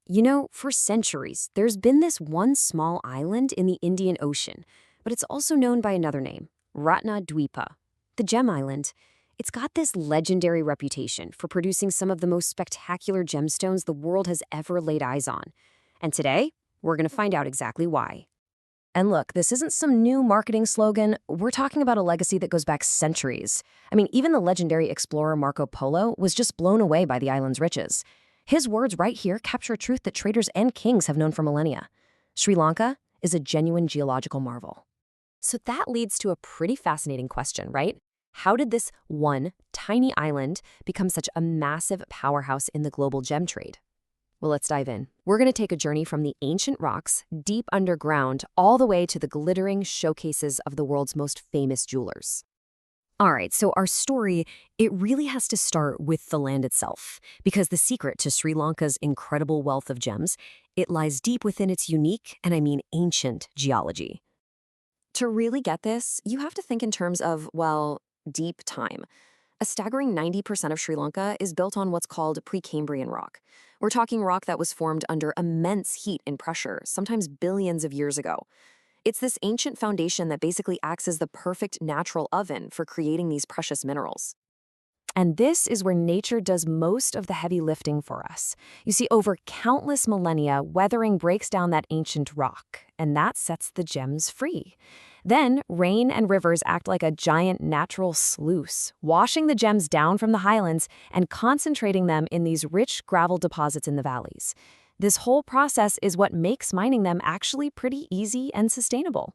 You know, for centuries, there's been this one small island in the Indian Ocean, but it's also known by another name, Rathna Dweepa, the Gem Island. It's got this legendary reputation for producing some of the most spectacular gemstones the world has ever laid eyes on. And today, we're going to find out exactly why. And look, this isn't some new marketing slogan. We're talking about a legacy that goes back centuries. I mean, even the legendary explorer Marco Polo was just blown away by the island's riches. His words right here capture a truth that traders and kings have known for millennia. Sri Lanka is a genuine geological marvel. So that leads to a pretty fascinating question, right? How did this one tiny island become such a massive powerhouse in the global gem trade? Well, let's dive in. We're going to take a journey from the ancient rocks deep underground all the way to the glittering showcases of the world's most famous jewelers. All right, so our story, it really has to start with the land itself, because the secret to Sri Lanka's incredible wealth of gems, it lies deep within its unique, and I mean ancient, geology. To really get this, you have to think in terms of, well, deep time. A staggering 90% of Sri Lanka is built on what's called pre-Cambrian rock. We're talking rock that was formed under immense heat and pressure, sometimes billions of years ago. It's this ancient foundation that basically acts as the perfect natural oven for creating these precious minerals. And this is where nature does most of the heavy lifting for us. You see, over countless millennia, weathering breaks down that ancient rock, and that sets the gems free. Then, rain and rivers act like a giant natural sluice, washing the gems down from the highlands and concentrating them in these rich gravel deposits in the valleys. This whole process is what makes mining them actually pretty easy and sustainable.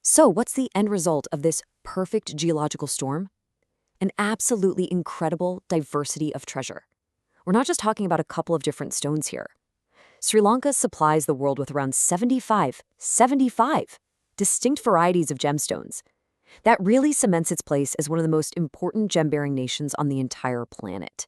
So, what's the end result of this perfect geological storm? An absolutely incredible diversity of treasure. We're not just talking about a couple of different stones here. Sri Lanka supplies the world with around 75 distinct varieties of gemstones. That really cements its place as one of the most important gem-bearing nations on the entire planet.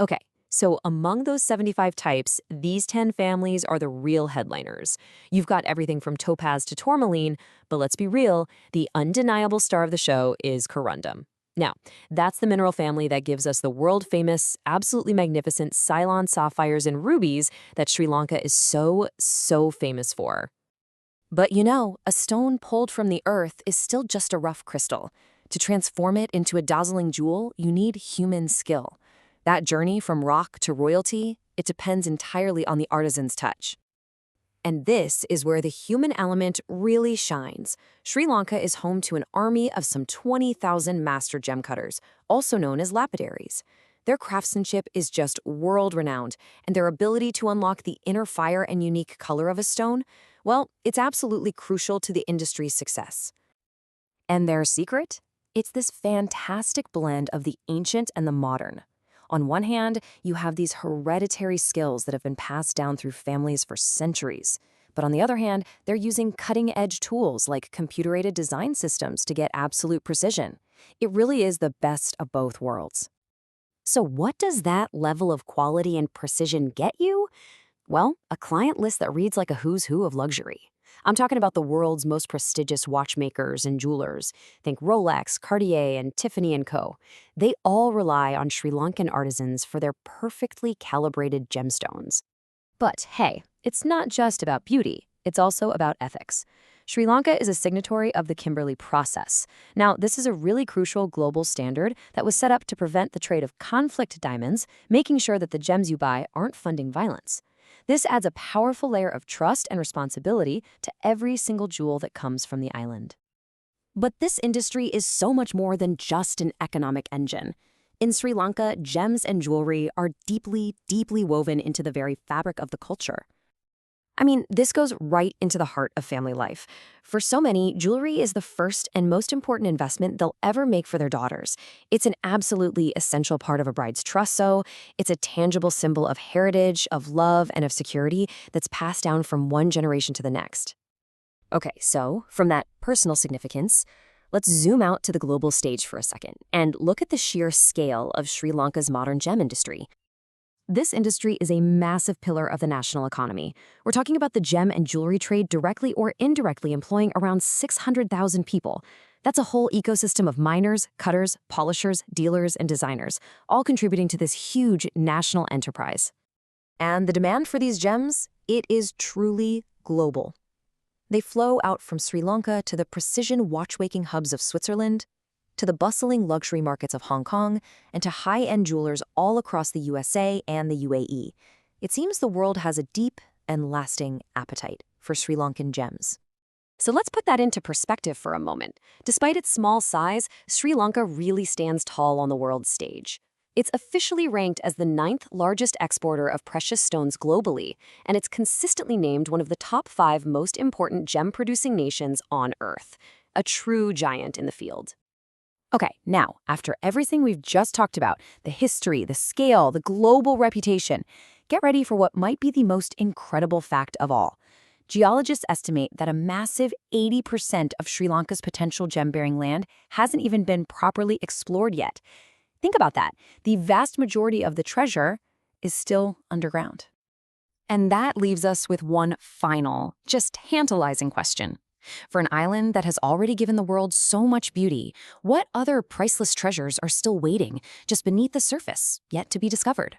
Okay, so among those 75 types, these 10 families are the real headliners. You've got everything from topaz to tourmaline, but let's be real, the undeniable star of the show is corundum. Now, that's the mineral family that gives us the world-famous, absolutely magnificent Ceylon sapphires and rubies that Sri Lanka is so famous for. But you know, a stone pulled from the earth is still just a rough crystal. To transform it into a dazzling jewel, you need human skill. That journey from rock to royalty, it depends entirely on the artisan's touch. And this is where the human element really shines. Sri Lanka is home to an army of some 20,000 master gem cutters, also known as lapidaries. Their craftsmanship is just world-renowned, and their ability to unlock the inner fire and unique color of a stone, well, it's absolutely crucial to the industry's success. And their secret? It's this fantastic blend of the ancient and the modern. On one hand, you have these hereditary skills that have been passed down through families for centuries. But on the other hand, they're using cutting-edge tools like computer-aided design systems to get absolute precision. It really is the best of both worlds. So what does that level of quality and precision get you? Well, a client list that reads like a who's who of luxury. I'm talking about the world's most prestigious watchmakers and jewelers. Think Rolex, Cartier, and Tiffany Co. They all rely on Sri Lankan artisans for their perfectly calibrated gemstones. But hey, it's not just about beauty, it's also about ethics. Sri Lanka is a signatory of the Kimberley process. Now, this is a really crucial global standard that was set up to prevent the trade of conflict diamonds, making sure that the gems you buy aren't funding violence. This adds a powerful layer of trust and responsibility to every single jewel that comes from the island. But this industry is so much more than just an economic engine. In Sri Lanka, gems and jewelry are deeply woven into the very fabric of the culture. I mean, this goes right into the heart of family life. For so many, jewelry is the first and most important investment they'll ever make for their daughters. It's an absolutely essential part of a bride's trousseau. It's a tangible symbol of heritage, of love, and of security that's passed down from one generation to the next. Okay, so from that personal significance, let's zoom out to the global stage for a second and look at the sheer scale of Sri Lanka's modern gem industry. This industry is a massive pillar of the national economy. We're talking about the gem and jewelry trade directly or indirectly employing around 600,000 people. That's a whole ecosystem of miners, cutters, polishers, dealers, and designers, all contributing to this huge national enterprise. And the demand for these gems, it is truly global. They flow out from Sri Lanka to the precision watchmaking hubs of Switzerland, to the bustling luxury markets of Hong Kong, and to high-end jewelers all across the USA and the UAE. It seems the world has a deep and lasting appetite for Sri Lankan gems. So let's put that into perspective for a moment. Despite its small size, Sri Lanka really stands tall on the world stage. It's officially ranked as the 9th largest exporter of precious stones globally, and it's consistently named one of the top 5 most important gem-producing nations on Earth. A true giant in the field. Okay, now, after everything we've just talked about, the history, the scale, the global reputation, get ready for what might be the most incredible fact of all. Geologists estimate that a massive 80% of Sri Lanka's potential gem-bearing land hasn't even been properly explored yet. Think about that. The vast majority of the treasure is still underground. And that leaves us with one final, just tantalizing question. For an island that has already given the world so much beauty, what other priceless treasures are still waiting just beneath the surface, yet to be discovered?